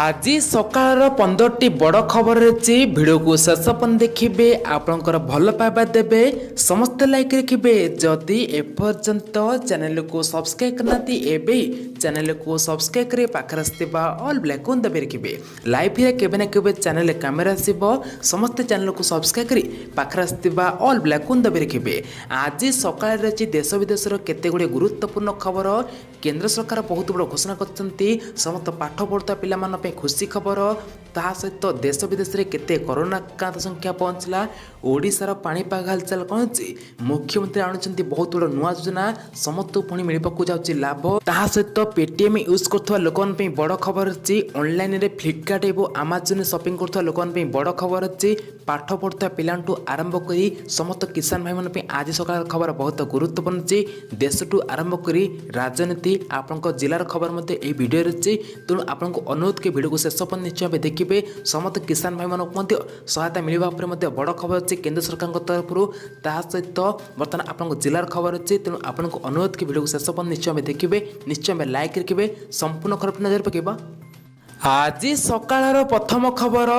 आज सकाळ 15टी बड़ खबर रही भिडियो को शेष पर्यंत देखिए आपंकर भल पाइबा देवे समस्त लाइक रखिए जदि एपर्यंत चैनल को सब्सक्राइब करना चैनल को सब्सक्राइब कर पाखे ऑल ब्लैक को दबे रखिए लाइव केवे ना केवे चैनल कैमेरा आसो समस्त चैनल को सब्सक्राइब कर पाखे ऑल ब्लैक को दबे रखिए आज सकाळ रही देश विदेशर केते गुड़े गुरुत्वपूर्ण खबर केंद्र सरकार बहुत बड़ घोषणा करते समस्त पाठ पढ़ुवा पिला खुशी खबर ता सहित देश विदेश में केते कोरोना आक्रांत संख्या पहुँचला ओडिशार पाणीपाग हालचाल कौन अच्छी मुख्यमंत्री आणुंट बहुत बड़ नुआ योजना समस्त पुणी मिलवाक जाऊँगी लाभ ता सहित पेटीएम यूज कर लोक बड़ खबर अच्छी ऑनलाइन रे फ्लिपकार्ट और आमाजन शॉपिंग कर लोक बड़ खबर अच्छी पाठ पढ़ुवा पिलांटू आरंभ कर समस्त किसान भाई मन आज सकाळ खबर बहुत गुरुत्वपूर्ण अच्छी देश टू आरंभ कर राजनीति आपण जिलार खबर मध्य भिडियो अच्छी तेणु आपको अनुरोध के भिडियो को शेष पर्यंत निश्चय देखिए समस्त किसान भाई मानक सहायता मिलवा बड़ खबर अच्छी केंद्र सरकार तरफ ता सहित बर्तमान आप जिलार खबर अच्छी तेणु आपको अनुरोध के भिडियो को शेष पर्यंत निश्चय देखिए निश्चय लाइक रखिए संपूर्ण खबर नजर पकेबा। आज सकाळ प्रथम खबर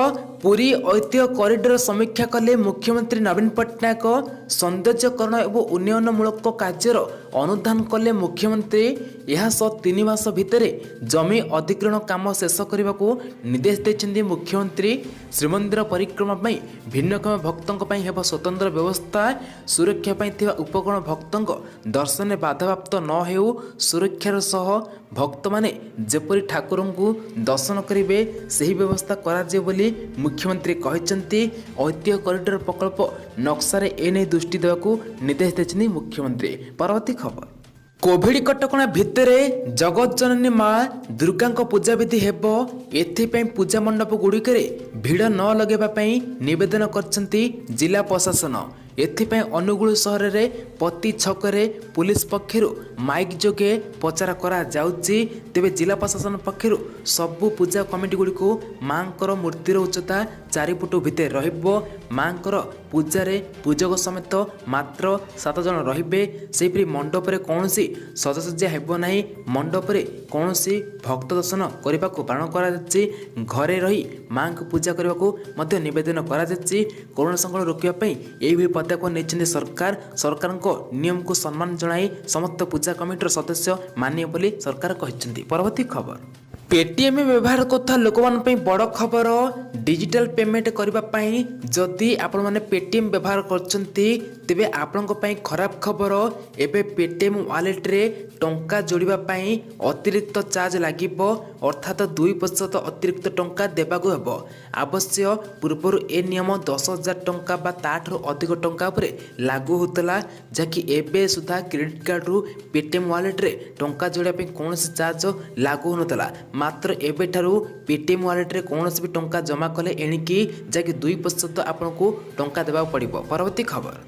पुरी ऐतिह्य कॉरिडोर समीक्षा कले मुख्यमंत्री नवीन पट्टनायक सौंदर्यकरण और उन्नयनमूलक कार्यर अनुधान कले मुख्यमंत्री यह 3 मास भितर जमी अधिग्रहण काम शेष करने को निर्देश देते मुख्यमंत्री श्रीमंदिर परिक्रमा भिन्नक्षम भक्तों स्वतंत्र व्यवस्था सुरक्षा उपकरण भक्तों दर्शन बाधाप्राप्त न हो सुरक्षार सह भक्त माने जेपरी ठाकुर को दर्शन करेंगे सही व्यवस्था कर मुख्यमंत्री कहते ऐतिह्य कॉरिडोर प्रकल्प नक्शा एने दृष्टि देवाक निर्देश देते मुख्यमंत्री। परवर्ती खबर कोविड कटकणा भितर जगत जननी माँ दुर्गा पूजा विधि हेबो एथिपाई पूजा मंडप गुड़िक भिड़ न लगेवाई निवेदन करछंती जिला प्रशासन एथिपाई अनुगुल सहर रे प्रति छकरे पुलिस पक्षर माइक जोगे प्रचार करा जाउची तेबे जिला प्रशासन पक्षर सबु पूजा कमिटी गुड़ी को मांकर मूर्तिर उच्चता 4 फुट भितर रहिबो मांकर पूजारे पूजक समेत मात्र 7 जन रहिबे सेपरी मंडप रे कोनोसी सजसज्जा हेबो नाही मंडप रे कोनोसी भक्त दर्शन करबा को बारण करा जाची घरे रही मां को पूजा करबा को मध्य निवेदन करा जाची कोरोना संकट रोकिबा पई एही पदक नहीं सरकार को नियम को सम्मान जनाई समस्त पूजा कमिटर सदस्य मानिए बोली सरकार कहते। परवर्ती खबर पेटीएम व्यवहार करता लोक बड़ खबर डिजिटल पेमेंट करने जदि आपण मैंने पेटीएम व्यवहार करे आपण खराब खबर एबे पेटीएम वॉलेट रे टंका जोड़ापी अतिरिक्त चार्ज लगे अर्थात 2% अतिरिक्त टंका देवाक हेबो अवश्य पूर्वर ए नियम 10,000 टंका बा ताठू अधिक टंका पर लागू होता जहाँकि एबे सुधा क्रेडिट कार्ड रु पेटीएम वॉलेट रे टंका जोड़ापी कौन चार्ज लागू होता मात्र एबे ठारू पेटीएम वॉलेट रे कौन भी टंका जमा कले एणिकी जहाँकि 2% आपको टंका देवा पड़ो। परवर्ती खबर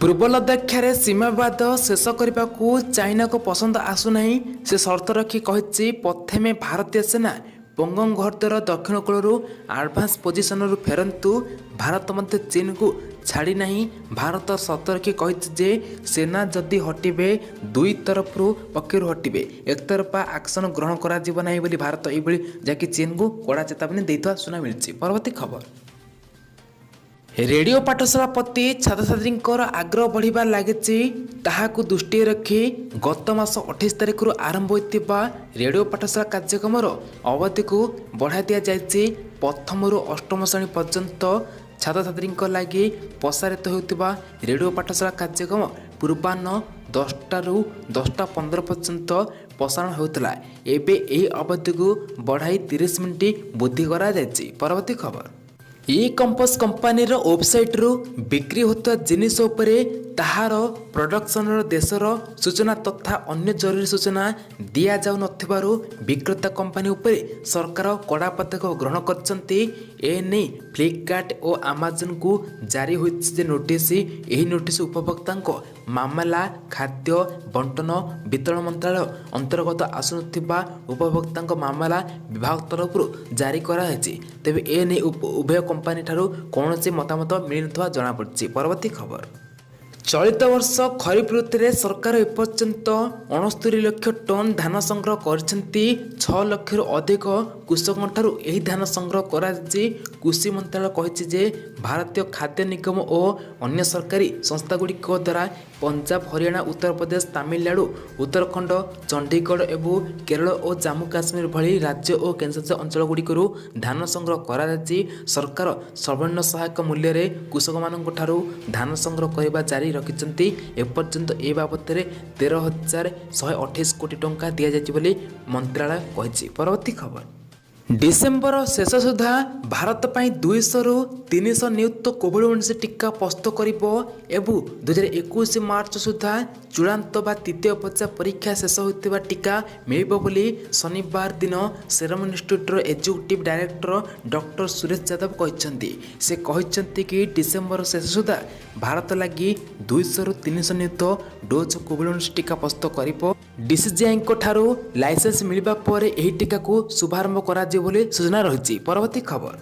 पूर्व लद्दाख्यारे सीमा विवाद शेष करने को चाइना को पसंद आसुना से शर्त रखी कही प्रथमे भारतीय सेना पोंगोंग हृदयर दक्षिण कूल आडभांस पोजिशन फेरंतु भारत मध्य चीन को छाड़ी नहीं भारत शर्त रखी कही सेना जदि हटिबे दुई तरफ पक्षर हटिबे एक तरफा एक्शन ग्रहण कर भारत ये जहाँकि चीन को कड़ा चेतावनी देता सुना मिली। परवर्ती खबर रेडियो पाठशाला प्रति छात्र छात्री आग्रह बढ़िबा लगी ताहाकु दृष्टि रखी गत मास 28 तारिख आरंभ होता रेडियो पाठशाला कार्यक्रम अवधि को बढ़ा दि जाए प्रथम रु अष्टम श्रेणी पर्यंत छात्र छात्री लगी प्रसारित होता रेडियो पाठशाला कार्यक्रम पूर्वाह्न 10टा रु 10:15 पर्यंत प्रसारण होता एबे यही अवधि को बढ़ाई 30 मिनिट वृद्धि करा जायछि। परवर्ती खबर ई कंपोस्ट कंपानी वेबसाइट रु बिक्री होता जिनिस उपरे ताहार प्रोडक्शन देशर सूचना तथा अन्य जरूरी सूचना दि जाऊ नथिबारु विक्रेता कंपानी उपरे सरकार कड़ा पदक्षेप ग्रहण करछंती एने फ्लिपकार्ट और आमाजन को जारी होइछि नोटिस एही नोटिस उपभोक्ता मामला खाद्य बंटन वितरण मंत्रालय अंतर्गत आसुनथिबा उपभोक्ता मामला विभाग तरफ जारी कराई तेबे एने उभय कंपानी ठारू कौन मतामत मिलता जमापड़ी। परवर्ती खबर ଚଳିତ ବର୍ଷ ଖରିଫ ଋତୁରେ ସରକାର ଏପର୍ଯ୍ୟନ୍ତ 69 ଲକ୍ଷ ଟନ୍ ଧାନ ସଂଗ୍ରହ କରିଛନ୍ତି। 6 ଲକ୍ଷରୁ ଅଧିକ କୃଷକଙ୍କଠାରୁ ଏହି ଧାନ ସଂଗ୍ରହ କରାଯାଇଛି। କୃଷି ମନ୍ତ୍ରାଳୟ କହିଛି ଯେ ଭାରତୀୟ ଖାଦ୍ୟ ନିଗମ ଓ ଅନ୍ୟ ସରକାରୀ ସଂସ୍ଥାଗୁଡ଼ିକ ଦ୍ୱାରା ପଞ୍ଜାବ, ହରିୟାଣା, ଉତ୍ତରପ୍ରଦେଶ, ତାମିଲନାଡୁ, ଉତ୍ତରାଖଣ୍ଡ, ଚଣ୍ଡିଗଡ଼ ଏବଂ କେରଳ ଓ ଜାମ୍ମୁ କାଶ୍ମୀର ଭଳି ରାଜ୍ୟ ଓ କେନ୍ଦ୍ରଶାସିତ ଅଞ୍ଚଳଗୁଡ଼ିକରୁ ଧାନ ସଂଗ୍ରହ କରାଯାଇଛି। ସରକାର ସର୍ବନିମ୍ନ ସହାୟକ ମୂଲ୍ୟରେ କୃଷକମାନଙ୍କଠାରୁ ଧାନ ସଂଗ୍ରହ କରିବା ଜାରି ରଖିଛନ୍ତି। ଏପର୍ଯ୍ୟନ୍ତ ଏ ବାବଦରେ 13,128 କୋଟି ଟଙ୍କା ଦିଆଯାଇଛି ବୋଲି ମନ୍ତ୍ରାଳୟ କହିଛି। ପରବର୍ତ୍ତୀ ଖବର, ଡିସେମ୍ବର ଶେଷ ସୁଦ୍ଧା ଭାରତ ପାଇଁ 200ରୁ 300 ନିୟୁତ କୋଭିଡ୍-19 ଟିକା ପ୍ରସ୍ତୁତ କରିବ ଏବଂ 2021 ମାର୍ଚ୍ଚ ସୁଦ୍ଧା ଚୂଡ଼ାନ୍ତ ବା ତୃତୀୟ ପର୍ଯ୍ୟାୟ ପରୀକ୍ଷା ଶେଷ ହୋଇଥିବା ଟିକା ମିଳିବ ବୋଲି ଶନିବାର ଦିନ ସେରମ୍ ଇନଷ୍ଟିଚ୍ୟୁଟ୍ର executive director doctor Suresh Yadav କହିଛନ୍ତି। ସେ କହିଛନ୍ତି କି ଡିସେମ୍ବର ଶେଷ ସୁଦ୍ଧା ଭାରତ ଲାଗି 200ରୁ 300 ନିୟୁତ ଡୋଜ୍ କୋଭିଡ୍-19 ଟିକା ପ୍ରସ୍ତୁତ କରିବ। ଡିସିଜିଆଇଙ୍କ ଠାରୁ ଲାଇସେନ୍ସ ମିଳିବା ପରେ ଏହି ଟିକାକୁ ଶୁଭାରମ୍ଭ କରାଯିବ ବୋଲି ସୂଚନା ରହିଛି। ପରବର୍ତ୍ତୀ ଖବର,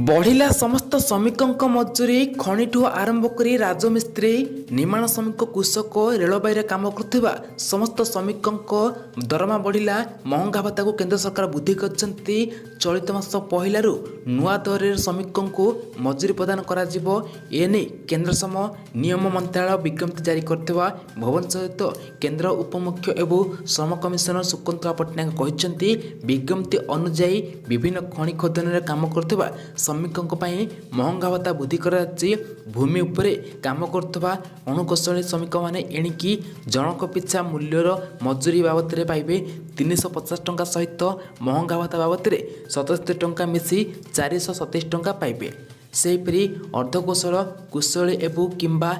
ବଢ଼ିଲା ସମସ୍ତ ଶ୍ରମିକଙ୍କ ମଜୁରୀ। ଖଣିଠୁ ଆରମ୍ଭ କରି ରାଜମିସ୍ତ୍ରୀ, ନିର୍ମାଣ ଶ୍ରମିକ, କୃଷକ, ରେଳବାଇରେ କାମ କରୁଥିବା ସମସ୍ତ ଶ୍ରମିକଙ୍କ ଦରମା ବଢ଼ିଲା। ମହଙ୍ଗା ଭତ୍ତାକୁ କେନ୍ଦ୍ର ସରକାର ବୃଦ୍ଧି କରିଛନ୍ତି। ଚଳିତ ମାସ ପହିଲାରୁ ନୂଆ ଦରରେ ଶ୍ରମିକଙ୍କୁ ମଜୁରୀ ପ୍ରଦାନ କରାଯିବ। ଏନେଇ କେନ୍ଦ୍ର ଶ୍ରମ ନିୟମ ମନ୍ତ୍ରାଳୟ ବିଜ୍ଞପ୍ତି ଜାରି କରିଥିବା ଭୁବନେଶ୍ୱରସ୍ଥିତ କେନ୍ଦ୍ର ଉପମୁଖ୍ୟ ଏବଂ ଶ୍ରମ କମିଶନର ଶକୁନ୍ତଳା ପଟ୍ଟନାୟକ କହିଛନ୍ତି। ବିଜ୍ଞପ୍ତି ଅନୁଯାୟୀ ବିଭିନ୍ନ ଖଣି ଖୋଦନରେ କାମ କରୁଥିବା ଶ୍ରମିକଙ୍କ ପାଇଁ ମହଙ୍ଗା ଭତ୍ତା ବୃଦ୍ଧି କରାଯାଇଛି। ଭୂମି ଉପରେ କାମ କରୁଥିବା ଅଣକୁଶଳୀ ଶ୍ରମିକମାନେ ଏଣିକି ଜଣକ ପିଛା ମୂଲ୍ୟର ମଜୁରୀ ବାବଦରେ ପାଇବେ 350 ଟଙ୍କା ସହିତ ମହଙ୍ଗା ଭତ୍ତା ବାବଦରେ 77 ଟଙ୍କା ମିଶି 427 ଟଙ୍କା ପାଇବେ। ସେହିପରି ଅର୍ଦ୍ଧକୁଶଳ, କୁଶଳୀ ଏବଂ କିମ୍ବା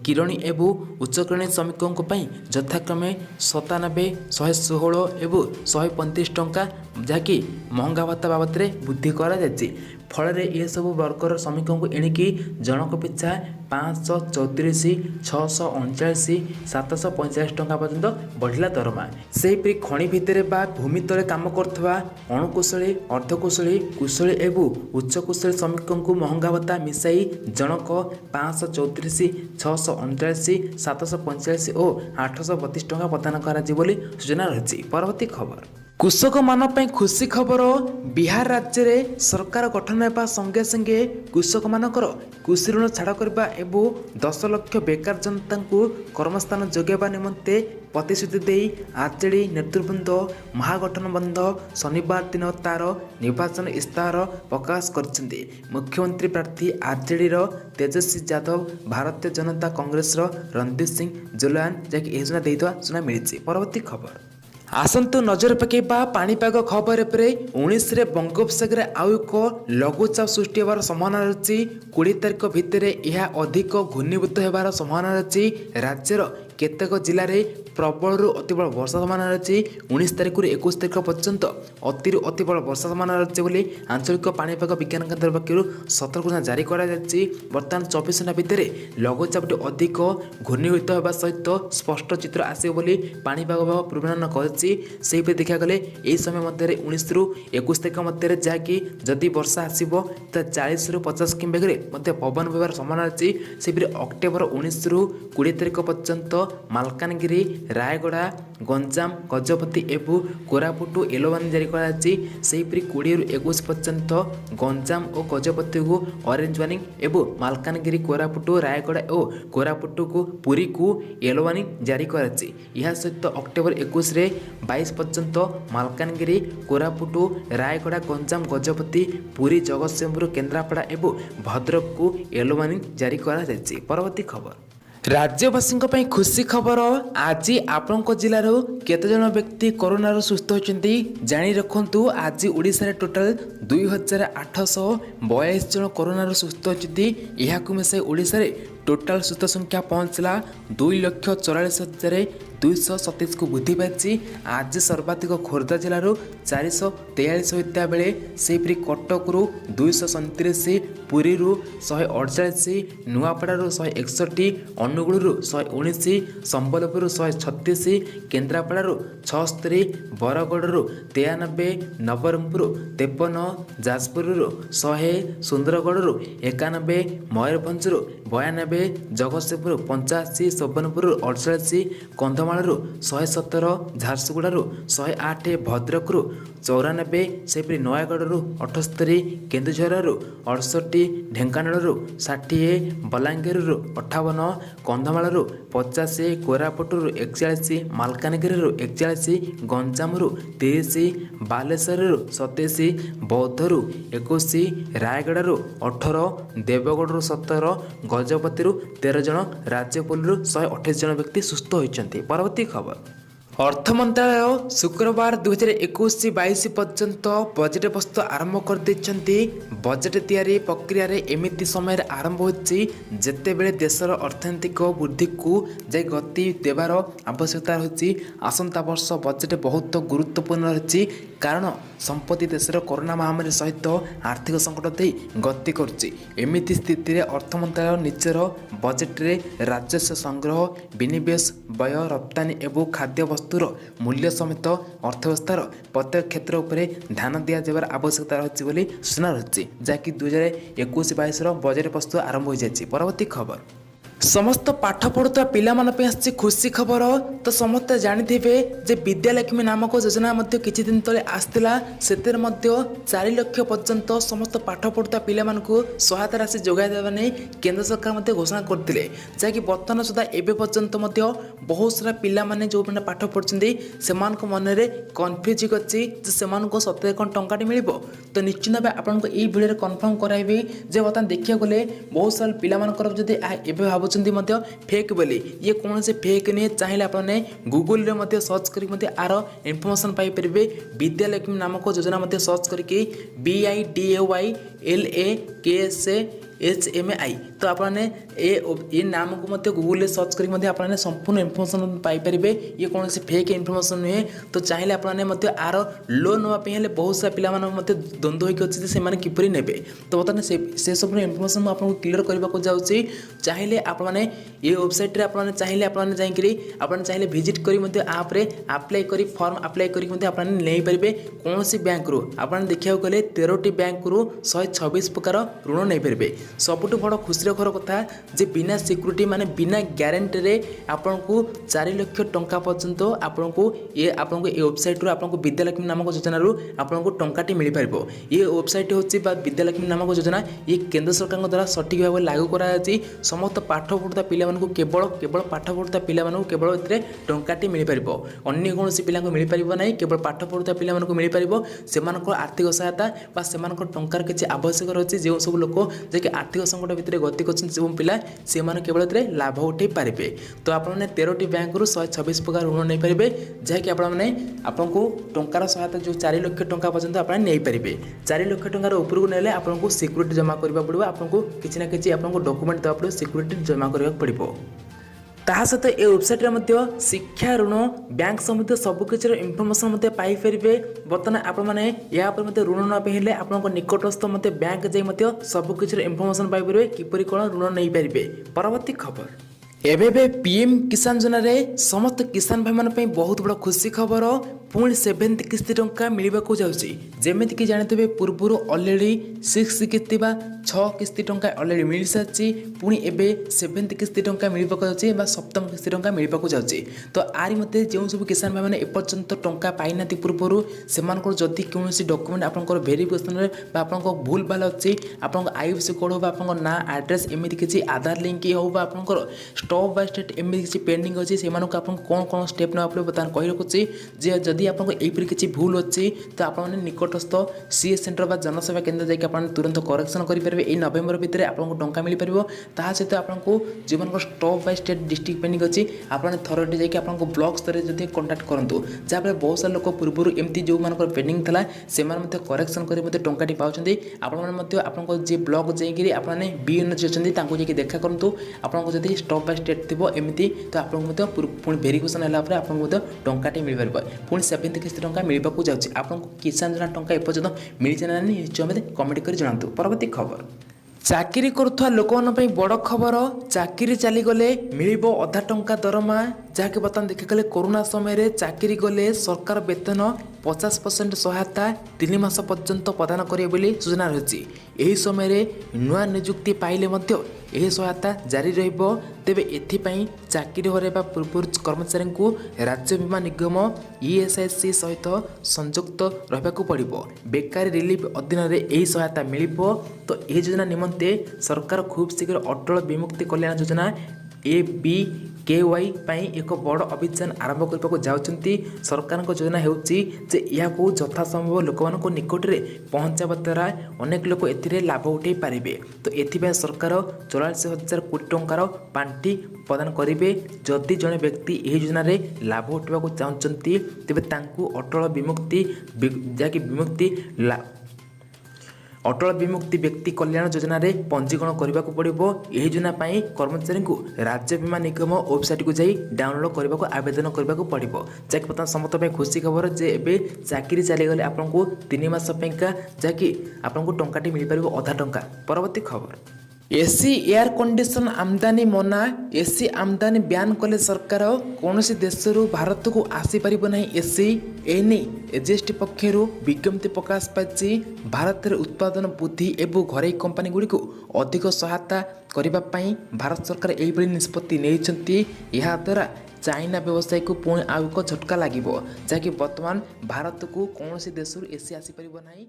କିରଣୀ ଏବଂ ଉଚ୍ଚକିରଣୀ ଶ୍ରମିକଙ୍କ ପାଇଁ ଯଥାକ୍ରମେ 97, 116 ଏବଂ 135 ଟଙ୍କା ଯାହାକି ମହଙ୍ଗା ଭତ୍ତା ବାବଦରେ ବୃଦ୍ଧି କରାଯାଇଛି। ଫଳରେ ଏସବୁ ବର୍ଗର ଶ୍ରମିକଙ୍କୁ ଏଣିକି ଜଣକ ପିଛା 534, 639, 745 ଟଙ୍କା ପର୍ଯ୍ୟନ୍ତ ବଢ଼ିଲା ଦରମା। ସେହିପରି ଖଣି ଭିତରେ ବା ଭୂମି ତଳେ କାମ କରୁଥିବା ଅଣକୁଶଳୀ, ଅର୍ଦ୍ଧକୁଶଳୀ, କୁଶଳୀ ଏବଂ ଉଚ୍ଚକୁଶଳୀ ଶ୍ରମିକଙ୍କୁ ମହଙ୍ଗା ଭତ୍ତା ମିଶାଇ ଜଣକ 534, 639, 745 ଓ 832 ଟଙ୍କା ପ୍ରଦାନ କରାଯିବ ବୋଲି ସୂଚନା ରହିଛି। ପରବର୍ତ୍ତୀ ଖବର, କୃଷକମାନଙ୍କ ପାଇଁ ଖୁସି ଖବର। ବିହାର ରାଜ୍ୟରେ ସରକାର ଗଠନ ହେବା ସଙ୍ଗେ ସଙ୍ଗେ କୃଷକମାନଙ୍କର କୃଷି ଋଣ ଛାଡ଼ କରିବା ଏବଂ 10 ଲକ୍ଷ ବେକାର ଜନତାଙ୍କୁ କର୍ମସ୍ଥାନ ଯୋଗାଇବା ନିମନ୍ତେ ପ୍ରତିଶ୍ରୁତି ଦେଇ ଆର୍ଜେଡି ନେତୃବୃନ୍ଦ ମହାଗଠବନ୍ଧନ ଶନିବାର ଦିନ ତାର ନିର୍ବାଚନ ଇସ୍ତାହାର ପ୍ରକାଶ କରିଛନ୍ତି। ମୁଖ୍ୟମନ୍ତ୍ରୀ ପ୍ରାର୍ଥୀ ଆର୍ଜେଡିର ତେଜସ୍ୱୀ ଯାଦବ, ଭାରତୀୟ ଜନତା କଂଗ୍ରେସର ରଣଦୀପ ସିଂ ଜୁଲାନ୍ ଯାହାକି ଏହି ସୂଚନା ଦେଇଥିବା ସୂଚନା ମିଳିଛି। ପରବର୍ତ୍ତୀ ଖବର, ଆସନ୍ତୁ ନଜର ପକାଇବା ପାଣିପାଗ ଖବର ଉପରେ। 19ରେ ବଙ୍ଗୋପସାଗରରେ ଆଉ ଏକ ଲଘୁଚାପ ସୃଷ୍ଟି ହେବାର ସମ୍ଭାବନା ରହିଛି। 20 ତାରିଖ ଭିତରେ ଏହା ଅଧିକ ଘୂର୍ଣ୍ଣୀଭୂତ ହେବାର ସମ୍ଭାବନା ରହିଛି। ରାଜ୍ୟର କେତେକ ଜିଲ୍ଲାରେ ପ୍ରବଳରୁ ଅତିପ୍ରବଳ ବର୍ଷା ସମ୍ଭାବନା ରହିଛି। 19 ତାରିଖରୁ 21 ତାରିଖ ପର୍ଯ୍ୟନ୍ତ ଅତିରୁ ଅତିପ୍ରବଳ ବର୍ଷା ସମ୍ଭାବନା ରହିଛି ବୋଲି ଆଞ୍ଚଳିକ ପାଣିପାଗ ବିଜ୍ଞାନ କେନ୍ଦ୍ର ପକ୍ଷରୁ ସତର୍କତା ଜାରି କରାଯାଇଛି। ବର୍ତ୍ତମାନ 24 ଘଣ୍ଟା ଭିତରେ ଲଘୁଚାପଟି ଅଧିକ ଘୂର୍ଣ୍ଣୀଭୂତ ହେବା ସହିତ ସ୍ପଷ୍ଟ ଚିତ୍ର ଆସିବ ବୋଲି ପାଣିପାଗ ବିଭାଗ ପୂର୍ବାନୁମାନ କରିଛି। ସେହିପରି ଦେଖିବାକୁ ଗଲେ ଏହି ସମୟ ମଧ୍ୟରେ 19ରୁ 21 ତାରିଖ ମଧ୍ୟରେ ଯାହାକି ଯଦି ବର୍ଷା ଆସିବ ତ 40ରୁ 50 କିମି ବେଗରେ ମଧ୍ୟ ପବନ ବହିବାର ସମ୍ଭାବନା ଅଛି। ସେହିପରି ଅକ୍ଟୋବର 19ରୁ 20 ତାରିଖ ପର୍ଯ୍ୟନ୍ତ ମାଲକାନଗିରି, ରାୟଗଡ଼ା, ଗଞ୍ଜାମ, ଗଜପତି ଏବଂ କୋରାପୁଟ ୟେଲୋ ୱାର୍ଣ୍ଣିଂ ଜାରି କରାଯାଇଛି। ସେହିପରି 20ରୁ 21 ପର୍ଯ୍ୟନ୍ତ ଗଞ୍ଜାମ ଓ ଗଜପତିକୁ ଅରେଞ୍ଜ ୱାର୍ଣ୍ଣିଂ ଏବଂ ମାଲକାନଗିରି, କୋରାପୁଟ, ରାୟଗଡ଼ା ଓ କୋରାପୁଟକୁ ପୁରୀକୁ ୟେଲୋ ୱାର୍ଣ୍ଣିଂ ଜାରି କରାଯାଇଛି। ଏହା ସହିତ ଅକ୍ଟୋବର 21ରେ 22 ପର୍ଯ୍ୟନ୍ତ ମାଲକାନଗିରି, କୋରାପୁଟ, ରାୟଗଡ଼ା, ଗଞ୍ଜାମ, ଗଜପତି, ପୁରୀ, ଜଗତସିଂହପୁର, କେନ୍ଦ୍ରାପଡ଼ା ଏବଂ ଭଦ୍ରକକୁ ୟେଲୋ ୱାର୍ଣ୍ଣିଂ ଜାରି କରାଯାଇଛି। ପରବର୍ତ୍ତୀ ଖବର, ରାଜ୍ୟବାସୀଙ୍କ ପାଇଁ ଖୁସି ଖବର। ଆଜି ଆପଣଙ୍କ ଜିଲ୍ଲାରୁ କେତେଜଣ ବ୍ୟକ୍ତି କରୋନାରୁ ସୁସ୍ଥ ହୋଇଛନ୍ତି ଜାଣି ରଖନ୍ତୁ। ଆଜି ଓଡ଼ିଶାରେ ଟୋଟାଲ 2,842 ଜଣ କରୋନାରୁ ସୁସ୍ଥ ହୋଇଛନ୍ତି। ଏହାକୁ ମିଶାଇ ଓଡ଼ିଶାରେ ଟୋଟାଲ ସୁସ୍ଥ ସଂଖ୍ୟା ପହଞ୍ଚିଲା 2,44,2 237 को वृद्धि पाई। आज सर्वाधिक खोर्धा जिलूर 443 होता बेले सेपरी कटकू 237, पुरी 148, नुआपड़ारू 161, अनुगुलू 119, संबलपुर 136, केन्द्रापड़ारू 76, बरगढ़ 93, नवरंगपुर 53, जाजपुर 100, सुंदरगढ़ 91, मयूरभंज 92, जगतसिंहपुर 85, सोबनपुर 48, कंधमाल 117, झारसुगुड़ 108, भद्रक 94, सेपरी नयागढ़ 78, केन्दुझर 68, ढेंकानाल 60, बलांगीर 58, कंधमाल 50, कोरापुट 41, मालकानगिरी 41, गंजाम 30, बालेश्वर 27, बौद्धरू 21, रायगड़ 18, देवगढ़ 17, गजपति 13 जन, राज्यपुर 128 जन व्यक्ति सुस्थ होती। परवर्ती खबर अर्थ मंत्रालय शुक्रवार 2021-22 पर्यंत बजेट प्रस्तुत आरंभ कर देछंती। बजेट तैयारी प्रक्रिया रे एमिति समय आरंभ होछि जेतेबेले देशर अर्थनैतिक वृद्धि को जे गति देवार आवश्यकता होछि। आसंता वर्ष बजेट बहुत गुरुत्वपूर्ण रही कारण संपत्ति देशर कोरोना महामारी सहित आर्थिक संकट दे गति करुछि। एमिति स्थिति रे अर्थ मंत्रालय निजर बजेट रे राजस्व संग्रह, विनिवेश, व्यय, रप्तानी एवं खाद्य वस्तुर मूल्य समेत अर्थव्यवस्थार प्रत्येक क्षेत्र उपरे ध्यान दियाଯିबार आवश्यकता रही बोली सूचना रही जहाँकि 2021-22 बजेट प्रस्तुत आरंभ हो जाए। परवर्ती खबर समस्त पाठ पढ़ुवा पिला खुशी खबर। तो समस्ते जानी जे विद्यालक्ष्मी नामक योजना किछि दिन तले आसला से 4 लाख पर्यंत समस्त पाठ पढ़ुवा पिला सहायता राशि जोगाई देवा नहीं केंद्र सरकार घोषणा करते जहाँकि बर्तमान सुधा एवं पर्यंत बहुत सारा पिला माने जो मैंने पाठ पढ़ुं से मन में कन्फ्यूज अच्छी से सत्य कौन टंकाटी मिल तो निश्चित भाव आपको यही भिडियो कन्फर्म कराइबी जे बर्तमान देखा गले बहुत सारा पिलाମାନଙ୍କର जदि एवं भाव फेक बोली ये कौन से फेक नहीं चाहिए आपने गूगल रे सर्च करके आर इनफर्मेशन पाइपर विद्यालक्ष्मी नामक योजना सर्च करके BIDAYLAKSHMI तो आपने ये नाम को गूगल सर्च करके आपने संपूर्ण इनफर्मेशन पाइपर ये कौन से फेक इनफर्मेशन नुहे तो चाहिए आपने आर लोन नापी बहुत सारा पिला द्वंद्व होकर अच्छे से किपरि ने तो बर्तमान से सब इनफर्मेशन आपको क्लीयर करने को जाऊँगी। चाहिए आपने ये वेबसाइट रे आपने चाहिए आपने जाकि चाहिए विजिट कर आप अप्लाई कर फॉर्म अप्लाई करके नहीं पारे कौन सी बैंक रू आपने देखा गले 13टी बैंक रू 126 प्रकार ऋण नहीं पारे। सबुठ बड़ खुशी घर कथा जे बिना सिक्यूरीटी माने बिना ग्यारंटी रे आपको 4 लाख टंका पर्यंत आपको ये वेबसाइट रू आपको विद्यालक्ष्मी नामक योजना रू आपको टंकाटी मिल पार। ये वेबसाइट होची विद्यालक्ष्मी नामक योजना ये केंद्र सरकार द्वारा सठिक भाव लागू कराई समस्त पाठ पढ़ुवा पिला केवल केवल पाठ पढ़ुवा पिला केवल ए टंकाटी मिल पार अन्य कौन पिला मिल पार ना केवल पाठ पढ़ुवा पिला मिल पार से आर्थिक सहायता से टंकार किसी आवश्यक रही जो सब लोक जैसे आर्थिक संकट भितर गति कर पिला से केवल लाभ उठे पारे। तो आपने 13टी बैंक रू 126 प्रकार ऋण नहीं पारे जहाँकि आपको टंकार सहायता जो 4 लाख टंका पर्यंत आप नहीं पारे। 4 लाख टंकार उपरକୁ नेले आपको सिक्यूरीटी जमा करने पड़ो आपको किसी ना कि आपको डॉक्यूमेंट देवा पड़ो सिक्यूरीटी जमा करने पड़ो। ता सहित ए वेबसाइट रे शिक्षा ऋण बैंक समिति सबकिछ इनफर्मेशन पाइपर। बर्तमान आपने या ऋण नापे आप निकटस्थ बैंक जाई सबकिछ इनफर्मेशन पाइपर किपरि कौन ऋण नहीं पारे। परवर्ती खबर एबे पीएम किसान योजना रे समस्त किसान भाई माने बहुत बड़ा खुशी खबर पुणी 7th किस्ती टंका मिलवा को जाउची। जेमिति कि जानते पूर्व अलरेडी 6 किस्ती बा 6 किस्ती टंका अलरेडी मिल सारी पुणी एबे 7th किस्ती टंका मिलवा को जाउची बा 7th किस्ती टंका मिलवा को जाउची। तो आरी मते जो सब किसान भाई माने एपर्यंत टंका पाई नाती पूर्व से जदि कौन डॉक्यूमेंट आपंकर भेरिफिकेशन रे बा आपंकर भूल भाल अच्छी आपंकर आईएफएससी कोड हो आपंकर ना एड्रेस एमिति किछि आधार लिंक हो बा आपंकर स्टेप बाय स्टेप एमिति किछि पेंडिंग अछि से मानको आपन कोन कोन स्टेप ना आपले बता कहि रखुछि जे जदि जदि आपको यहीपरि किसी भूल अच्छी तो आपने निकटस्थ सीएस सेंटर बा जनसेवा केन्द्र जाकि आप तुरंत करेक्शन करेंगे। ये नवेम्बर भितर आपको टंका मिल पार ता सहित आपको जो मान stop by state district pending अच्छी आपने थरटे जाकि आपको ब्लॉक स्तर में कंटाक्ट करूँ जहाँफल बहुत सारा लोक पूर्व एमती जो मान पेंडिंग था से करेक्शन कर टंकाटी पाँच आपको जी ब्लॉक जाकि आपने बीएनएच अच्छा जाकि देखा करूँ आपको जब स्टॉप बाय स्टेट थी एमती तो आपको पुणी भेरिफिकेसन है आपको टंकाटी मिल पार पुणी 7th किस्त टंका मिलवाक जाऊँगी आपको किसान योजना टंका एपर्यंत मिलছে ना निश्चय मत कमेंट कर जनातु। परवर्ती खबर चाकरी करुवा लोक बड़ खबर चाकरी चलीगले मिल अधा टंका दरमा जहाँकि बर्तमान देखा कोरोना समय चाकरी गले सरकार वेतन 50% सहायता 3 मास पर्यंत प्रदान करेंगे सूचना रही। यही समय नुआ निजुक्ति पाइले यह सहायता जारी तेबे एथिपाई चाकरी हरैबा पूर्व कर्मचारी को राज्य बीमा निगम ईएसआईसी सहित संयुक्त रहा पड़ो। बेकारी रिलीफ अधीन यही सहायता मिल तो यह योजना निमंते सरकार खूब शीघ्र अटल विमुक्ति कल्याण योजना ABKY एक बड़ अभियान आरंभ करने को जाउछंती। सरकार योजना होउची जे याकू यथासंभव लोक निकट में पहुँचावा द्वारा अनेक लोक ए लाभ उठे पारे। तो एथिपाई सरकार 44,000 कोटी टंकार पांठी प्रदान करेंगे। जदि जड़े व्यक्ति यह योजना लाभ उठावा चाहते तेबे तांकू अटल विमुक्ति जहाँकि अटल विमुक्ति व्यक्ति कल्याण योजना रे पंजीकरण करने को पड़ो। यह योजना कर्मचारी को राज्य बीमा निगम वेबसाइट को जाई डाउनलोड करने को आवेदन करने को पड़ो। जहाँकि बर्तमान समस्त खुशी खबर जे एबे चाकरी चलीगले आपको 3 मास जहाँकि आपको टंकाटी मिल पार अधा टंका। परवर्ती खबर एसी एयर कंडीशन आमदानी मना एसी आमदानी ब्यान कले सरकार कौन देश भारत को आसीपर ना एसी एने एजीएसटी पक्षर विज्ञप्ति प्रकाश पाई। भारत में उत्पादन वृद्धि एवं घरे कंपानी गुड़ी को अधिक सहायता करने भारत सरकार यही निष्पत्ति नहीं। यह द्वारा चाइना व्यवसाय को पुणी आउ एक झटका लगे जहाँकि बर्तमान भारत को कौन देश एसी आसीपर ना।